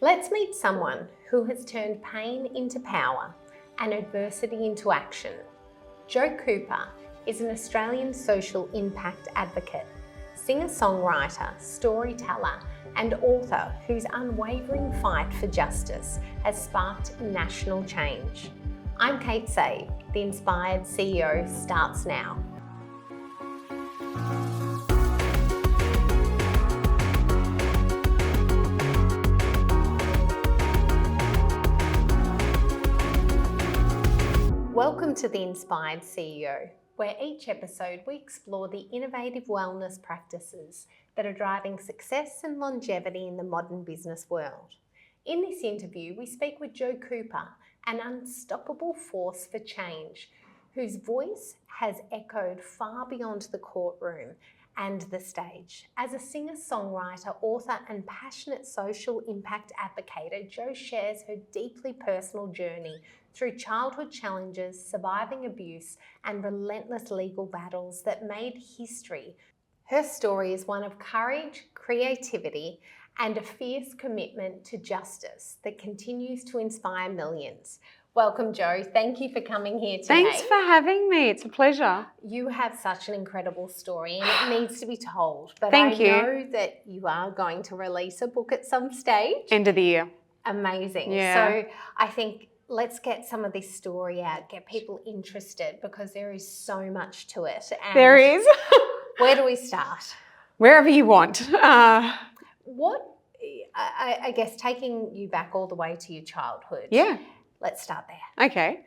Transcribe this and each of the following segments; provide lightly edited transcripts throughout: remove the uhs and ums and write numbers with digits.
Let's meet someone who has turned pain into power and adversity into action. Jo Cooper is an Australian social impact advocate, singer-songwriter, storyteller, and author whose unwavering fight for justice has sparked national change. I'm Kate Save. The Inspired CEO starts now. Welcome to The Inspired CEO, where each episode we explore the innovative wellness practices that are driving success and longevity in the modern business world. In this interview, we speak with Jo Cooper, an unstoppable force for change, whose voice has echoed far beyond the courtroom and the stage. As a singer-songwriter, author, and passionate social impact advocate, Jo shares her deeply personal journey through childhood challenges, surviving abuse, and relentless legal battles that made history. Her story is one of courage, creativity, and a fierce commitment to justice that continues to inspire millions. Welcome, Jo. Thank you for coming here today. Thanks for having me. It's a pleasure. You have such an incredible story and it needs to be told. But Thank you. I know that you are going to release a book at some stage. End of the year. Amazing. Yeah. So I think let's get some of this story out, get people interested because there is so much to it. And there is. Where do we start? Wherever you want. What, I guess, taking you back all the way to your childhood. Yeah. Let's start there. Okay.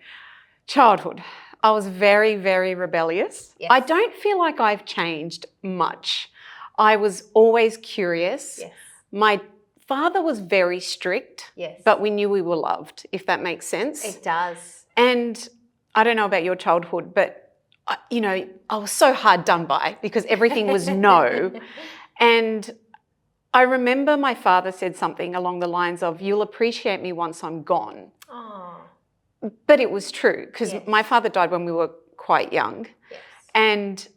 Childhood. I was very, very rebellious. Yes. I don't feel like I've changed much. I was always curious. Yes. My father was very strict, Yes. but we knew we were loved, if that makes sense. It does. And I don't know about your childhood, but, I was so hard done by because everything was no. And I remember my father said something along the lines of, "You'll appreciate me once I'm gone." Oh. But it was true because Yes. my father died when we were quite young. Yes. And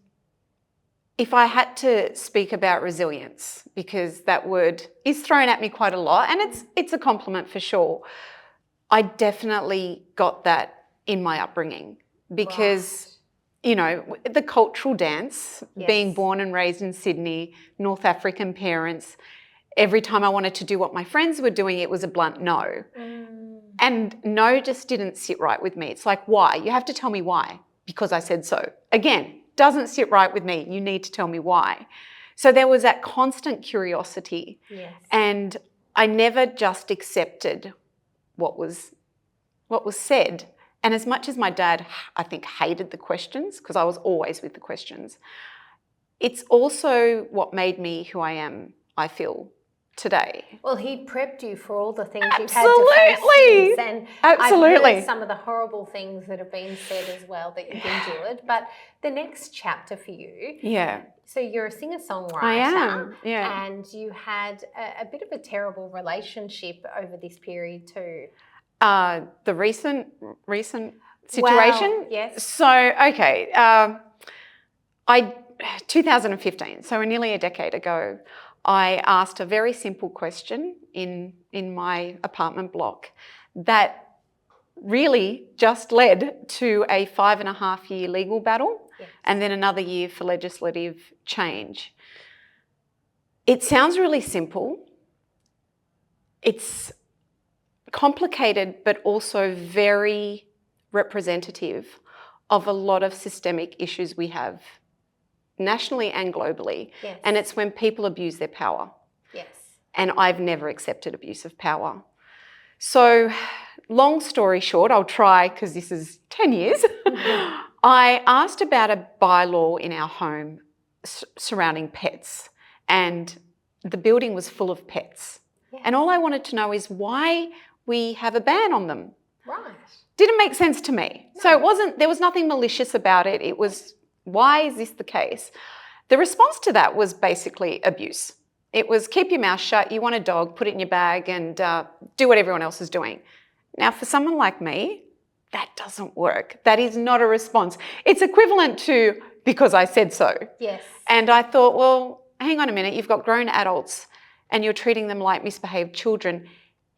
if I had to speak about resilience, because that word is thrown at me quite a lot, and it's a compliment for sure, I definitely got that in my upbringing because, the cultural dance, Yes. being born and raised in Sydney, North African parents, every time I wanted to do what my friends were doing, it was a blunt no. And no just didn't sit right with me. It's like, why? You have to tell me why. Because I said so. Again, doesn't sit right with me. You need to tell me why. So there was that constant curiosity. Yes. And I never just accepted what was said. And as much as my dad, I think, hated the questions, because I was always with the questions, it's also what made me who I am, I feel, today. Well, he prepped you for all the things Absolutely. you've had to face since, and Absolutely. I've heard some of the horrible things that have been said as well that you've endured. But the next chapter for you, Yeah. so you're a singer-songwriter. I am, yeah. And you had a bit of a terrible relationship over this period too. The recent situation? Well, yes. So, okay, 2015, so nearly a decade ago, I asked a very simple question in my apartment block that really just led to a 5.5-year legal battle. Yes. And then another year for legislative change. It sounds really simple. It's complicated, but also very representative of a lot of systemic issues we have nationally and globally. Yes. And it's when people abuse their power. Yes. And I've never accepted abuse of power. So long story short, I'll try because this is 10 years. Mm-hmm. I asked about a bylaw in our home surrounding pets, and the building was full of pets. Yeah. And all I wanted to know is why we have a ban on them. Right. Didn't make sense to me. No. So there was nothing malicious about it. It was, why is this the case? The response to that was basically abuse. It was keep your mouth shut, you want a dog, put it in your bag and do what everyone else is doing. Now, for someone like me, that doesn't work. That is not a response. It's equivalent to because I said so. Yes. And I thought, well, hang on a minute, you've got grown adults and you're treating them like misbehaved children.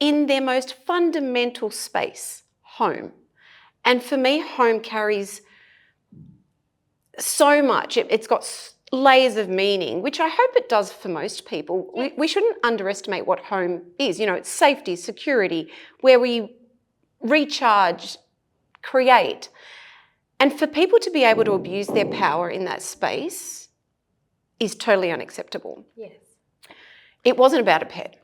in their most fundamental space, home. And for me, home carries so much. It's got layers of meaning, which I hope it does for most people. We shouldn't underestimate what home is. You know, it's safety, security, where we recharge, create. And for people to be able to abuse their power in that space is totally unacceptable. Yes. It wasn't about a pet.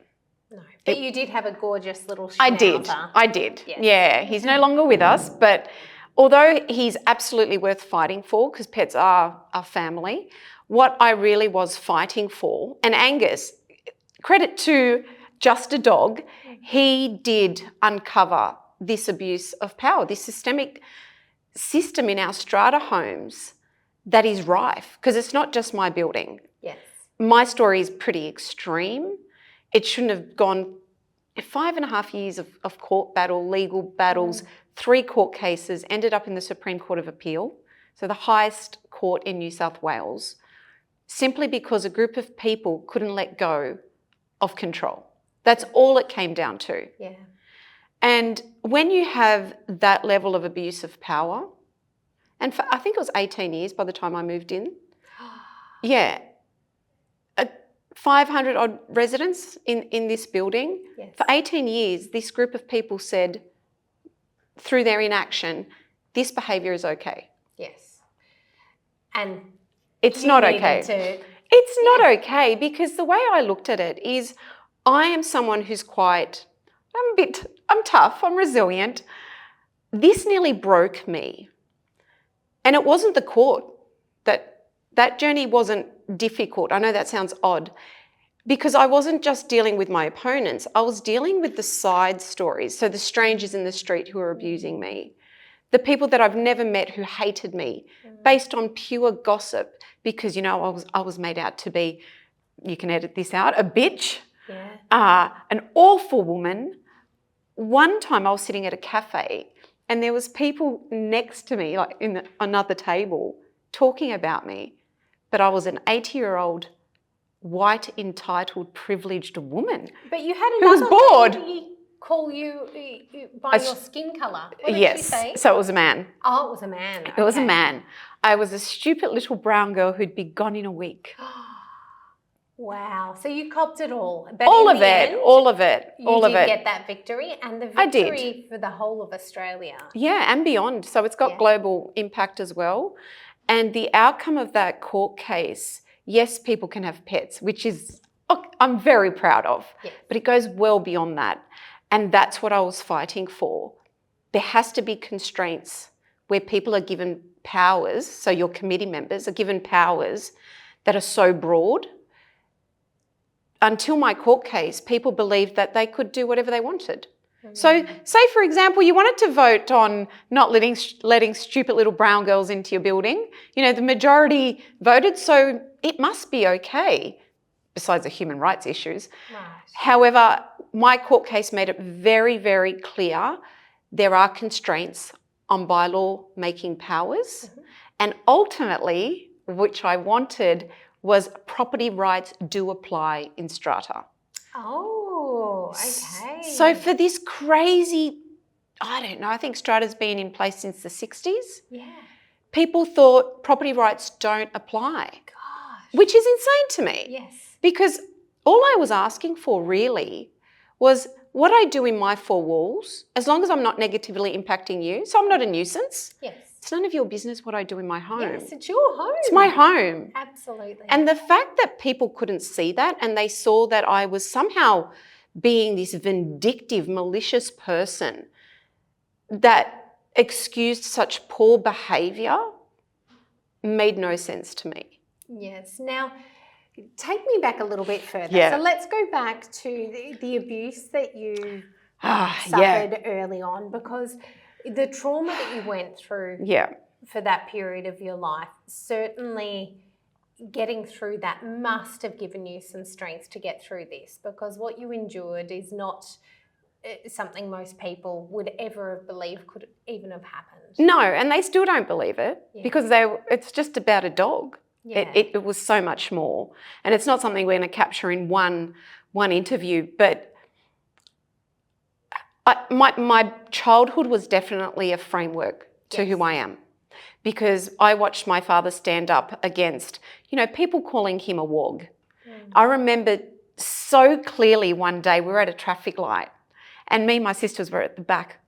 No. But you did have a gorgeous little schnauzer. I did. Yes. Yeah, he's no longer with us, but although he's absolutely worth fighting for, because pets are our family, what I really was fighting for, and Angus, credit to Just a Dog, he did uncover this abuse of power, this systemic system in our strata homes that is rife, because it's not just my building. Yes. My story is pretty extreme. It shouldn't have gone 5.5 years of court battle, legal battles, 3 court cases, ended up in the Supreme Court of Appeal, so the highest court in New South Wales, simply because a group of people couldn't let go of control. That's all it came down to. Yeah. And when you have that level of abuse of power, and for, I think it was 18 years by the time I moved in, yeah, 500 odd residents in this building. Yes. For 18 years, this group of people said, through their inaction, this behaviour is okay. Yes. And it's not okay. It's not okay, because the way I looked at it is I am someone who's I'm tough, I'm resilient. This nearly broke me. And it wasn't the court. That journey wasn't difficult. I know that sounds odd, because I wasn't just dealing with my opponents, I was dealing with the side stories. So the strangers in the street who are abusing me, the people that I've never met who hated me based on pure gossip, because, you know, I was made out to be, you can edit this out, a bitch, an awful woman. One time I was sitting at a cafe and there was people next to me, like in another table, talking about me, but I was an 80-year-old white, entitled, privileged woman. But you had who was bored. Lady call you by your skin colour. What did yes, she say? So it was a man. Oh, it was a man. It was a man. I was a stupid little brown girl who'd be gone in a week. Wow. So you copped it all. But all of it. You did get that victory, and the victory for the whole of Australia. Yeah, and beyond. So it's got global impact as well. And the outcome of that court case, yes, people can have pets, which is, I'm very proud of, but it goes well beyond that. And that's what I was fighting for. There has to be constraints where people are given powers, so your committee members are given powers that are so broad. Until my court case, people believed that they could do whatever they wanted. So say, for example, you wanted to vote on not letting stupid little brown girls into your building. You know, the majority voted, so it must be okay, besides the human rights issues. Right. However, my court case made it very, very clear there are constraints on bylaw making powers. And ultimately, which I wanted, was property rights do apply in strata. Oh, okay. So for this crazy, I don't know, I think strata's been in place since the 60s. Yeah. People thought property rights don't apply. Gosh. Which is insane to me. Yes. Because all I was asking for really was what I do in my 4 walls, as long as I'm not negatively impacting you, so I'm not a nuisance. Yes. It's none of your business what I do in my home. Yes, it's your home. It's my home. Absolutely. And the fact that people couldn't see that, and they saw that I was somehow being this vindictive, malicious person that excused such poor behaviour, made no sense to me. Yes. Now, take me back a little bit further. Yeah. So let's go back to the abuse that you suffered early on, because the trauma that you went through for that period of your life, certainly getting through that must have given you some strength to get through this, because what you endured is not something most people would ever have believed could even have happened. No, and they still don't believe it because it's just about a dog. Yeah. It was so much more. And it's not something we're going to capture in one interview, but My childhood was definitely a framework to who I am, because I watched my father stand up against, people calling him a wog. I remember so clearly one day we were at a traffic light and me and my sisters were at the back.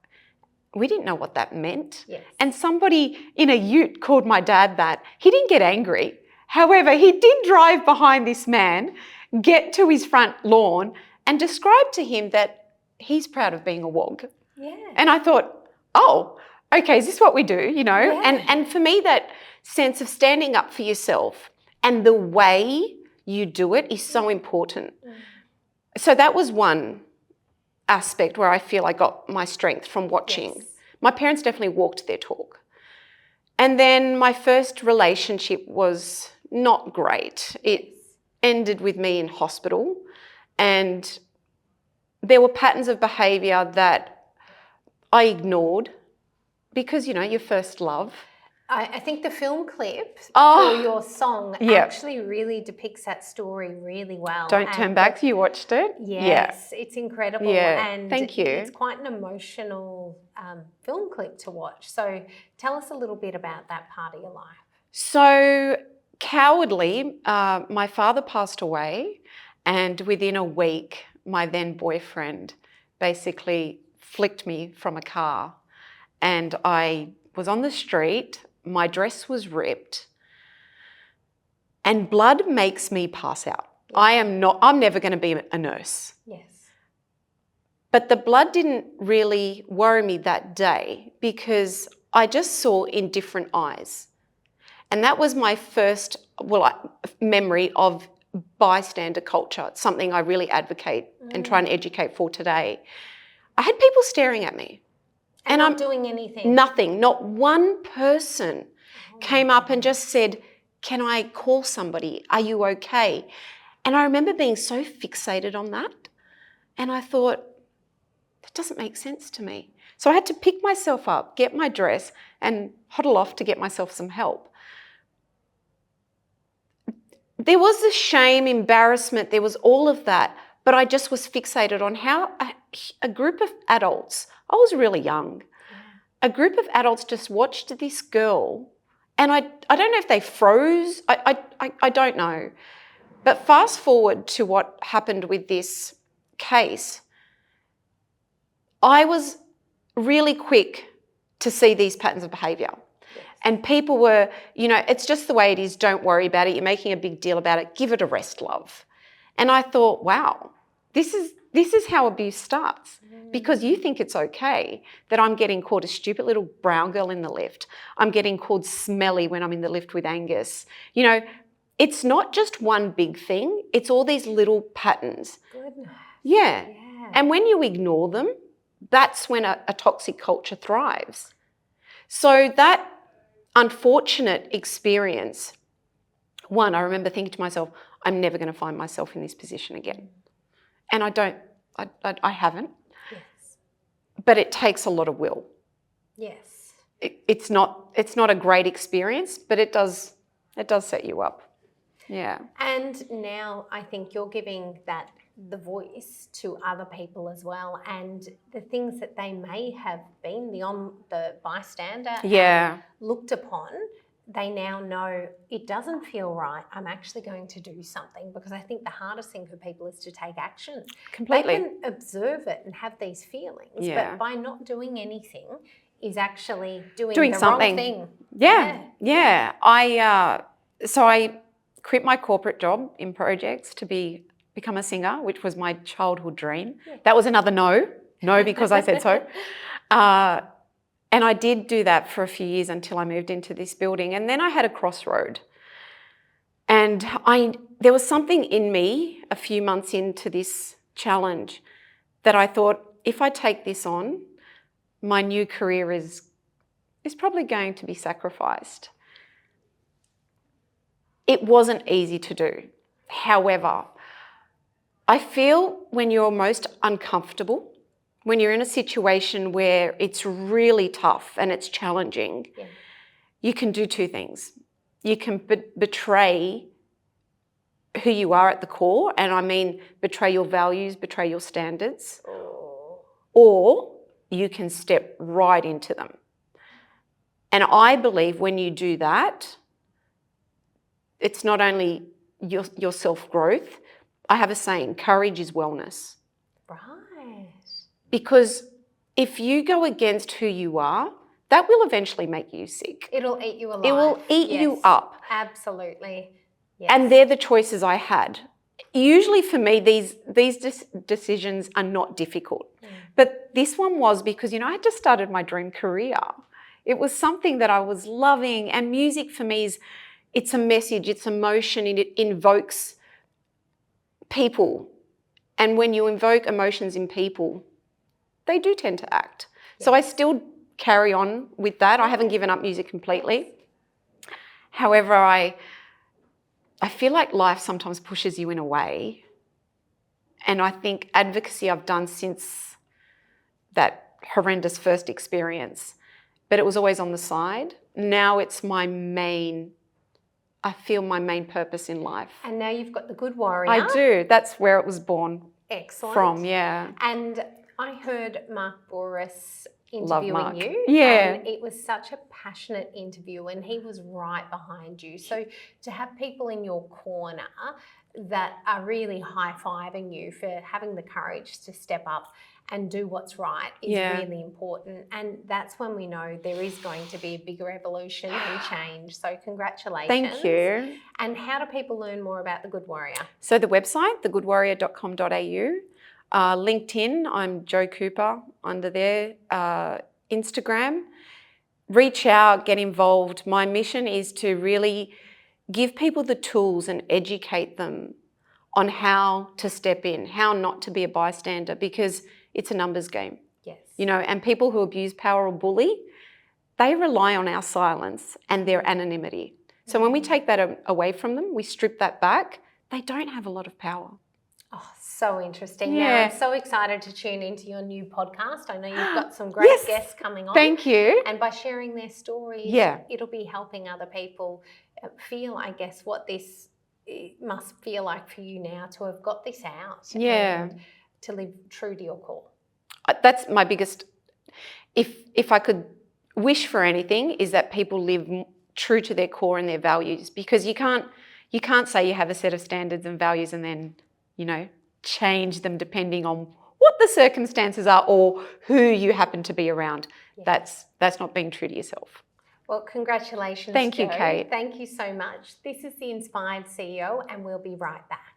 We didn't know what that meant. Yes. And somebody in a ute called my dad that. He didn't get angry. However, he did drive behind this man, get to his front lawn and describe to him that he's proud of being a wog. Yeah. And I thought, oh, okay, is this what we do, Yeah. And for me, that sense of standing up for yourself and the way you do it is so important. So that was one aspect where I feel I got my strength from watching. Yes. My parents definitely walked their talk. And then my first relationship was not great. It ended with me in hospital, and there were patterns of behaviour that I ignored because, your first love. I think the film clip Oh, for your song yeah. actually really depicts that story really well. Don't Turn Back. You watched it? Yes, it's incredible. Yeah, And thank you. It's quite an emotional film clip to watch. So tell us a little bit about that part of your life. So cowardly, my father passed away, and within a week, my then boyfriend basically flicked me from a car, and I was on the street. My dress was ripped, and blood makes me pass out. I'm never going to be a nurse. Yes. But the blood didn't really worry me that day because I just saw in different eyes. And that was my first memory of bystander culture. It's something I really advocate and try and educate for today. I had people staring at me. And not doing anything? Nothing. Not one person came up and just said, can I call somebody? Are you okay? And I remember being so fixated on that. And I thought, that doesn't make sense to me. So I had to pick myself up, get my dress and huddle off to get myself some help. There was the shame, embarrassment, there was all of that. But I just was fixated on how a group of adults, I was really young, a group of adults just watched this girl, and I don't know if they froze, I don't know. But fast forward to what happened with this case, I was really quick to see these patterns of behaviour. And people were, it's just the way it is, don't worry about it, you're making a big deal about it, give it a rest, love. And I thought, wow, this is how abuse starts, because you think it's okay that I'm getting called a stupid little brown girl in the lift. I'm getting called smelly when I'm in the lift with Angus. It's not just one big thing, it's all these little patterns. Goodness. Yeah. And when you ignore them, that's when a toxic culture thrives. So that unfortunate experience, I remember thinking to myself, I'm never going to find myself in this position again. And I haven't. Yes. But it takes a lot of will. Yes. It's not a great experience, but it does set you up. Yeah. And now I think you're giving the voice to other people as well, and the things that they may have been the bystander and looked upon, they now know it doesn't feel right. I'm actually going to do something, because I think the hardest thing for people is to take action. Completely. They can observe it and have these feelings, but by not doing anything is actually doing the something. wrong thing. Yeah. So I quit my corporate job in projects to become a singer, which was my childhood dream. Yeah. That was another no because I said so. And I did do that for a few years until I moved into this building. And then I had a crossroad. And there was something in me a few months into this challenge that I thought, if I take this on, my new career is probably going to be sacrificed. It wasn't easy to do. However, I feel when you're most uncomfortable, when you're in a situation where it's really tough and it's challenging, you can do two things. You can betray who you are at the core, and I mean betray your values, betray your standards, or you can step right into them. And I believe when you do that, it's not only your self-growth. I have a saying, courage is wellness. Right. Because if you go against who you are, that will eventually make you sick. It'll eat you alive. It will eat you Yes, up. Absolutely. Yes. And they're the choices I had. Usually for me, these decisions are not difficult. But this one was because, I had just started my dream career. It was something that I was loving. And music for me it's a message, it's emotion, and it invokes people. And when you invoke emotions in people, they do tend to act. Yes. So I still carry on with that. I haven't given up music completely. However, I feel like life sometimes pushes you in a way. And I think advocacy I've done since that horrendous first experience, but it was always on the side. Now it's I feel my main purpose in life. And now you've got the Good Warrior. I do. That's where it was born. Excellent. From, yeah. And I heard Mark Boris interviewing you. Yeah. And it was such a passionate interview and he was right behind you. So to have people in your corner that are really high-fiving you for having the courage to step up and do what's right is really important. And that's when we know there is going to be a bigger evolution and change. So congratulations. Thank you. And how do people learn more about the Good Warrior? So the website, thegoodwarrior.com.au. LinkedIn, I'm Jo Cooper under there. Instagram, reach out, get involved. My mission is to really give people the tools and educate them on how to step in, how not to be a bystander, because it's a numbers game. Yes. And people who abuse power or bully, they rely on our silence and their anonymity. So when we take that away from them, we strip that back, they don't have a lot of power. Oh, so interesting. Yeah. Now, I'm so excited to tune into your new podcast. I know you've got some great guests coming on. Thank you. And by sharing their stories, it'll be helping other people feel, I guess, what this must feel like for you now to have got this out. And to live true to your core. That's my biggest, if I could wish for anything, is that people live true to their core and their values, because you can't say you have a set of standards and values and then, change them depending on what the circumstances are or who you happen to be around. That's not being true to yourself. Well, congratulations, Thank you, Kate. Thank you so much. This is the Inspired CEO and we'll be right back.